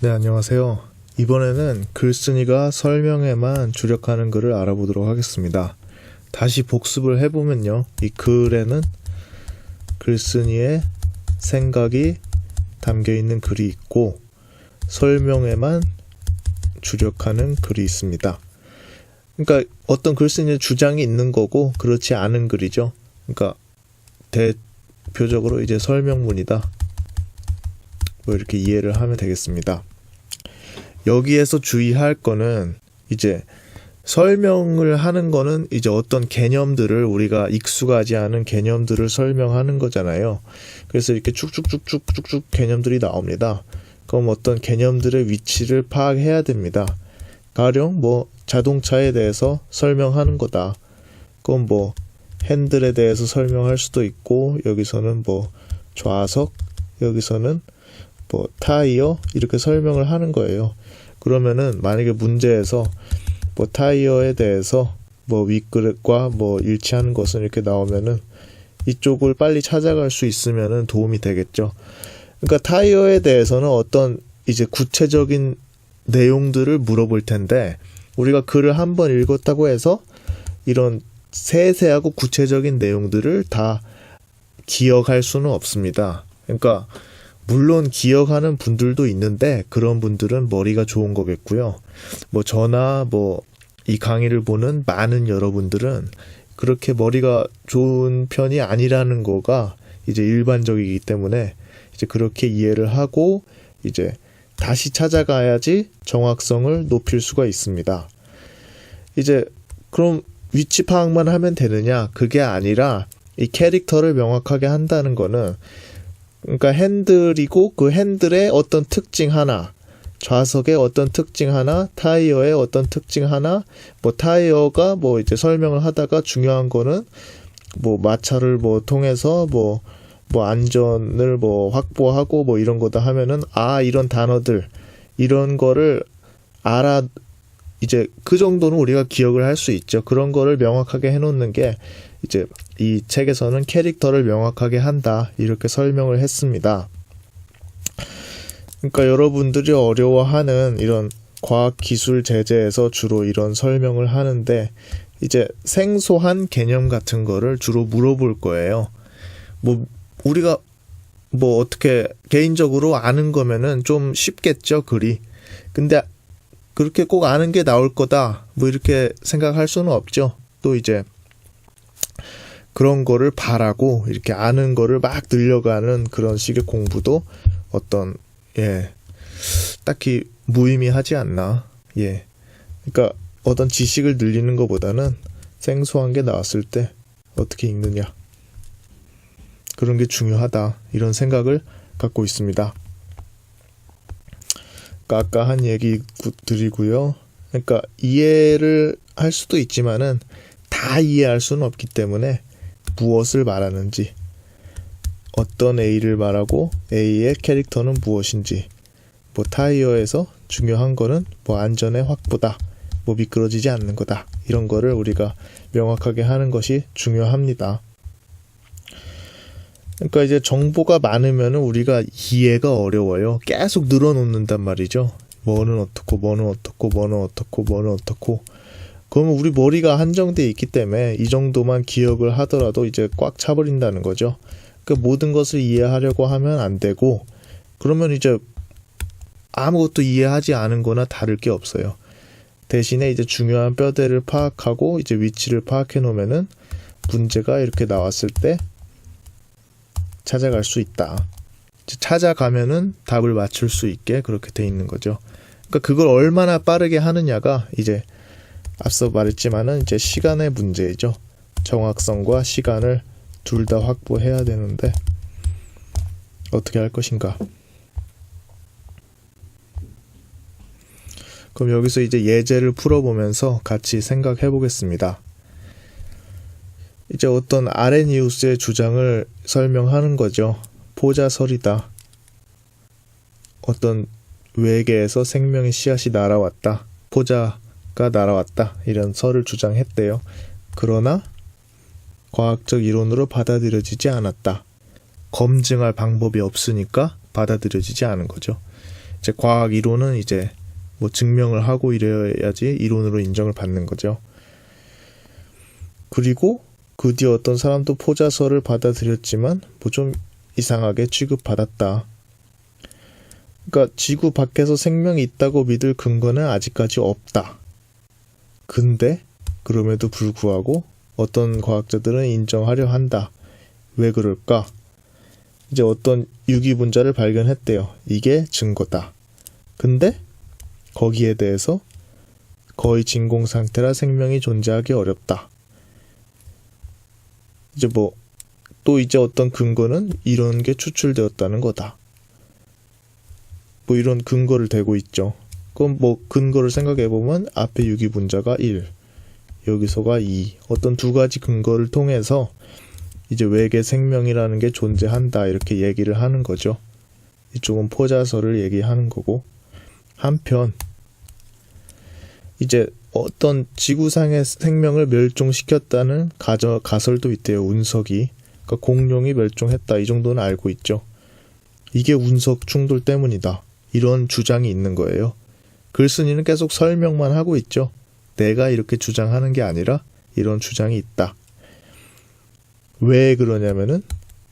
네, 안녕하세요. 이번에는 글쓴이가 설명에만 주력하는 글을 알아보도록 하겠습니다. 다시 복습을 해보면요. 이 글에는 글쓴이의 생각이 담겨있는 글이 있고 설명에만 주력하는 글이 있습니다. 그러니까 어떤 글쓴이의 주장이 있는 거고 그렇지 않은 글이죠. 그러니까 대표적으로 이제 설명문이다. 뭐 이렇게 이해를 하면 되겠습니다. 여기에서 주의할 거는 이제 설명을 하는 거는 이제 어떤 개념들을 우리가 익숙하지 않은 개념들을 설명하는 거잖아요. 그래서 이렇게 쭉쭉쭉쭉쭉쭉 개념들이 나옵니다. 그럼 어떤 개념들의 위치를 파악해야 됩니다. 가령 뭐 자동차에 대해서 설명하는 거다. 그럼 뭐 핸들에 대해서 설명할 수도 있고 여기서는 뭐 좌석, 여기서는 뭐 타이어 이렇게 설명을 하는 거예요. 그러면은 만약에 문제에서 뭐 타이어에 대해서 뭐 윗글과 뭐 일치하는 것은 이렇게 나오면은 이쪽을 빨리 찾아갈 수 있으면은 도움이 되겠죠. 그러니까 타이어에 대해서는 어떤 이제 구체적인 내용들을 물어볼 텐데 우리가 글을 한번 읽었다고 해서 이런 세세하고 구체적인 내용들을 다 기억할 수는 없습니다. 그러니까 물론 기억하는 분들도 있는데 그런 분들은 머리가 좋은 거겠고요. 뭐 저나 뭐 이 강의를 보는 많은 여러분들은 그렇게 머리가 좋은 편이 아니라는 거가 이제 일반적이기 때문에 이제 그렇게 이해를 하고 이제 다시 찾아가야지 정확성을 높일 수가 있습니다. 이제 그럼 위치 파악만 하면 되느냐? 그게 아니라 이 캐릭터를 명확하게 한다는 거는 그러니까 핸들이고 그 핸들의 어떤 특징 하나, 좌석의 어떤 특징 하나, 타이어의 어떤 특징 하나, 뭐 타이어가 뭐 이제 설명을 하다가 중요한 거는 뭐 마찰을 뭐 통해서 뭐 안전을 뭐 확보하고 뭐 이런 거다 하면은 이런 단어들 이런 거를 알아 이제 그 정도는 우리가 기억을 할 수 있죠. 그런 거를 명확하게 해놓는 게 이제 이 책에서는 캐릭터를 명확하게 한다 이렇게 설명을 했습니다. 그러니까 여러분들이 어려워하는 이런 과학기술 제재에서 주로 이런 설명을 하는데 이제 생소한 개념 같은 거를 주로 물어볼 거예요. 뭐 우리가 뭐 어떻게 개인적으로 아는 거면은 좀 쉽겠죠, 글이. 근데 그렇게 꼭 아는 게 나올 거다 뭐 이렇게 생각할 수는 없죠. 또 이제 그런 거를 바라고 이렇게 아는 거를 막 늘려가는 그런 식의 공부도 어떤 딱히 무의미하지 않나. 그러니까 어떤 지식을 늘리는 것보다는 생소한 게 나왔을 때 어떻게 읽느냐 그런 게 중요하다 이런 생각을 갖고 있습니다. 그러니까 아까 한 얘기 드리고요. 그러니까 이해를 할 수도 있지만은 다 이해할 수는 없기 때문에 무엇을 말하는지, 어떤 A를 말하고 A의 캐릭터는 무엇인지, 뭐 타이어에서 중요한 거는 뭐 안전의 확보다, 뭐 미끄러지지 않는 거다 이런 거를 우리가 명확하게 하는 것이 중요합니다. 그러니까 이제 정보가 많으면 우리가 이해가 어려워요. 계속 늘어놓는단 말이죠. 뭐는 어떻고 뭐는 어떻고 뭐는 어떻고 뭐는 어떻고 그러면 우리 머리가 한정돼 있기 때문에 이 정도만 기억을 하더라도 이제 꽉 차버린다는 거죠. 그러니까 모든 것을 이해하려고 하면 안 되고 그러면 이제 아무것도 이해하지 않은 거나 다를 게 없어요. 대신에 이제 중요한 뼈대를 파악하고 이제 위치를 파악해 놓으면은 문제가 이렇게 나왔을 때 찾아갈 수 있다. 찾아가면은 답을 맞출 수 있게 그렇게 돼 있는 거죠. 그러니까 그걸 얼마나 빠르게 하느냐가 이제 앞서 말했지만은 이제 시간의 문제죠. 정확성과 시간을 둘 다 확보해야 되는데 어떻게 할 것인가. 그럼 여기서 이제 예제를 풀어보면서 같이 생각해 보겠습니다. 이제 어떤 아레니우스의 주장을 설명하는 거죠. 포자설이다. 어떤 외계에서 생명의 씨앗이 날아왔다. 포자가 날아왔다. 이런 설을 주장했대요. 그러나 과학적 이론으로 받아들여지지 않았다. 검증할 방법이 없으니까 받아들여지지 않은 거죠. 이제 과학 이론은 이제 뭐 증명을 하고 이래야지 이론으로 인정을 받는 거죠. 그리고 그 뒤에 어떤 사람도 포자설을 받아들였지만 뭐 좀 이상하게 취급받았다. 그러니까 지구 밖에서 생명이 있다고 믿을 근거는 아직까지 없다. 근데 그럼에도 불구하고 어떤 과학자들은 인정하려 한다. 왜 그럴까? 이제 어떤 유기분자를 발견했대요. 이게 증거다. 근데 거기에 대해서 거의 진공 상태라 생명이 존재하기 어렵다. 이제 또 이제 어떤 근거는 이런 게 추출되었다는 거다. 뭐 이런 근거를 대고 있죠. 그럼 뭐 근거를 생각해보면 앞에 유기분자가 1, 여기서가 2, 어떤 두 가지 근거를 통해서 이제 외계 생명이라는 게 존재한다 이렇게 얘기를 하는 거죠. 이쪽은 포자설을 얘기하는 거고, 한편 이제 어떤 지구상의 생명을 멸종시켰다는 가설도 있대요. 운석이. 그러니까 공룡이 멸종했다 이 정도는 알고 있죠. 이게 운석 충돌 때문이다. 이런 주장이 있는 거예요. 글쓴이는 계속 설명만 하고 있죠. 내가 이렇게 주장하는 게 아니라 이런 주장이 있다. 왜 그러냐면은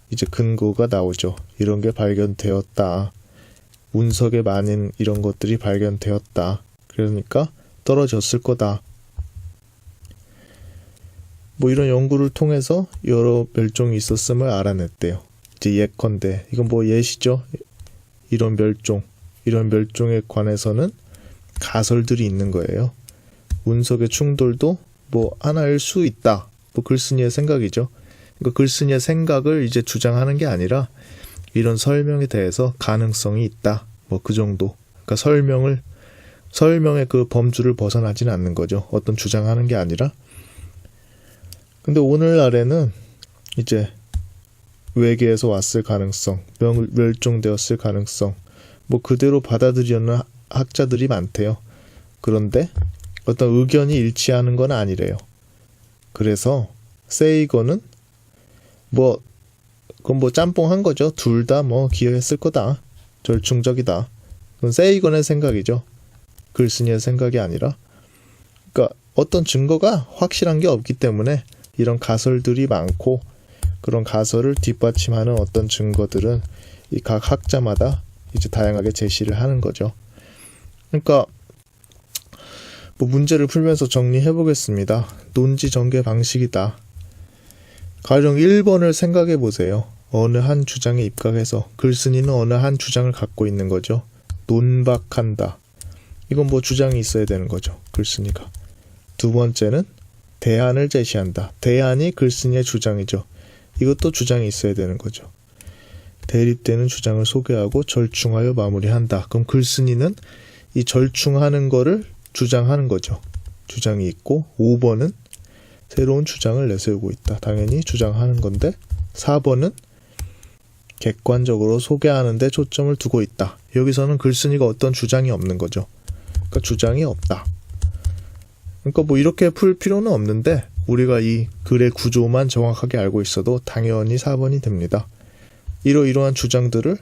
이제 근거가 나오죠. 이런 게 발견되었다. 운석에 많은 이런 것들이 발견되었다. 그러니까 떨어졌을 거다. 뭐 이런 연구를 통해서 여러 멸종이 있었음을 알아냈대요. 이제 예컨대 이건 뭐 예시죠. 이런 멸종에 관해서는 가설들이 있는 거예요. 운석의 충돌도 뭐 하나일 수 있다. 뭐 글쓴이의 생각이죠. 그러니까 글쓴이의 생각을 이제 주장하는 게 아니라 이런 설명에 대해서 가능성이 있다. 뭐 그 정도. 그러니까 설명의 그 범주를 벗어나지는 않는 거죠. 어떤 주장하는 게 아니라. 근데 오늘날에는 이제 외계에서 왔을 가능성, 멸종되었을 가능성, 뭐 그대로 받아들이는 학자들이 많대요. 그런데 어떤 의견이 일치하는 건 아니래요. 그래서 세이거는 그건 뭐 짬뽕한 거죠. 둘 다 뭐 기여했을 거다. 절충적이다. 그건 세이건의 생각이죠. 글쓴이의 생각이 아니라. 그러니까 어떤 증거가 확실한 게 없기 때문에 이런 가설들이 많고, 그런 가설을 뒷받침하는 어떤 증거들은 이 각 학자마다 이제 다양하게 제시를 하는 거죠. 그러니까 뭐 문제를 풀면서 정리해 보겠습니다. 논지 전개 방식이다. 가령 1번을 생각해 보세요. 어느 한 주장에 입각해서 글쓴이는 어느 한 주장을 갖고 있는 거죠. 논박한다. 이건 뭐 주장이 있어야 되는 거죠. 글쓴이가. 두 번째는 대안을 제시한다. 대안이 글쓴이의 주장이죠. 이것도 주장이 있어야 되는 거죠. 대립되는 주장을 소개하고 절충하여 마무리한다. 그럼 글쓴이는 이 절충하는 거를 주장하는 거죠. 주장이 있고, 5번은 새로운 주장을 내세우고 있다. 당연히 주장하는 건데, 4번은 객관적으로 소개하는 데 초점을 두고 있다. 여기서는 글쓴이가 어떤 주장이 없는 거죠. 그러니까 주장이 없다. 그러니까 뭐 이렇게 풀 필요는 없는데 우리가 이 글의 구조만 정확하게 알고 있어도 당연히 4번이 됩니다. 이러이러한 주장들을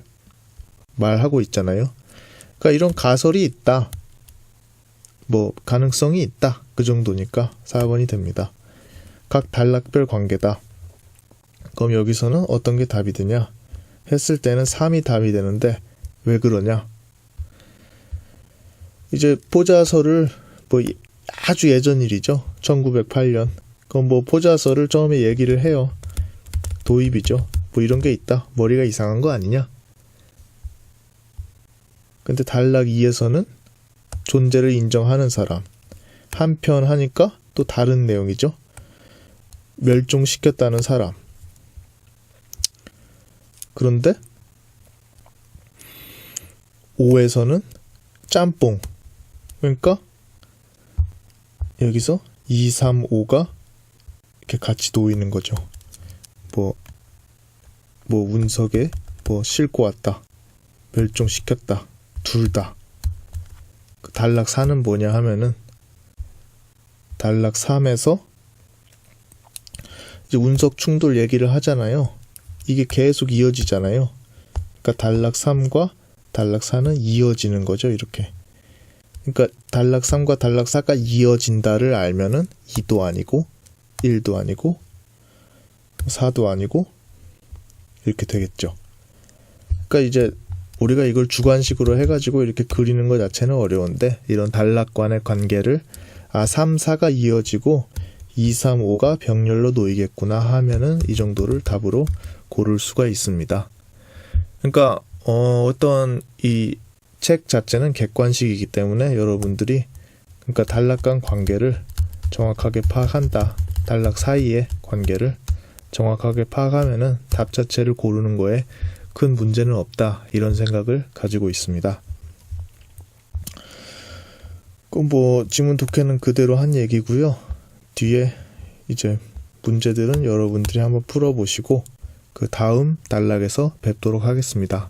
말하고 있잖아요. 그러니까 이런 가설이 있다. 뭐 가능성이 있다. 그 정도니까 4번이 됩니다. 각 단락별 관계다. 그럼 여기서는 어떤 게 답이 되냐? 했을 때는 3이 답이 되는데 왜 그러냐? 이제 포자설을 뭐 아주 예전 일이죠. 1908년. 그럼 뭐 포자설을 처음에 얘기를 해요. 도입이죠. 뭐 이런 게 있다. 머리가 이상한 거 아니냐? 근데 단락 2에서는 존재를 인정하는 사람. 한편 하니까 또 다른 내용이죠. 멸종시켰다는 사람. 그런데 5에서는 짬뽕. 그러니까 여기서 2, 3, 5가 이렇게 같이 놓이는 거죠. 뭐 운석에 뭐 싣고 왔다. 멸종시켰다. 둘 다. 그 단락 4는 뭐냐 하면은 단락 3에서 이제 운석 충돌 얘기를 하잖아요. 이게 계속 이어지잖아요. 그러니까 단락 3과 단락 4는 이어지는 거죠. 이렇게. 그러니까 단락 3과 단락 4가 이어진다를 알면은 2도 아니고 1도 아니고 4도 아니고 이렇게 되겠죠. 그러니까 이제 우리가 이걸 주관식으로 해가지고 이렇게 그리는 것 자체는 어려운데 이런 단락 간의 관계를 3, 4가 이어지고 2, 3, 5가 병렬로 놓이겠구나 하면은 이 정도를 답으로 고를 수가 있습니다. 그러니까 어떤 이 책 자체는 객관식이기 때문에 여러분들이 그러니까 단락 간 관계를 정확하게 파악한다. 단락 사이의 관계를 정확하게 파악하면은 답 자체를 고르는 거에 큰 문제는 없다. 이런 생각을 가지고 있습니다. 그럼 뭐 지문 독해는 그대로 한 얘기고요. 뒤에 이제 문제들은 여러분들이 한번 풀어보시고 그 다음 단락에서 뵙도록 하겠습니다.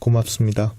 고맙습니다.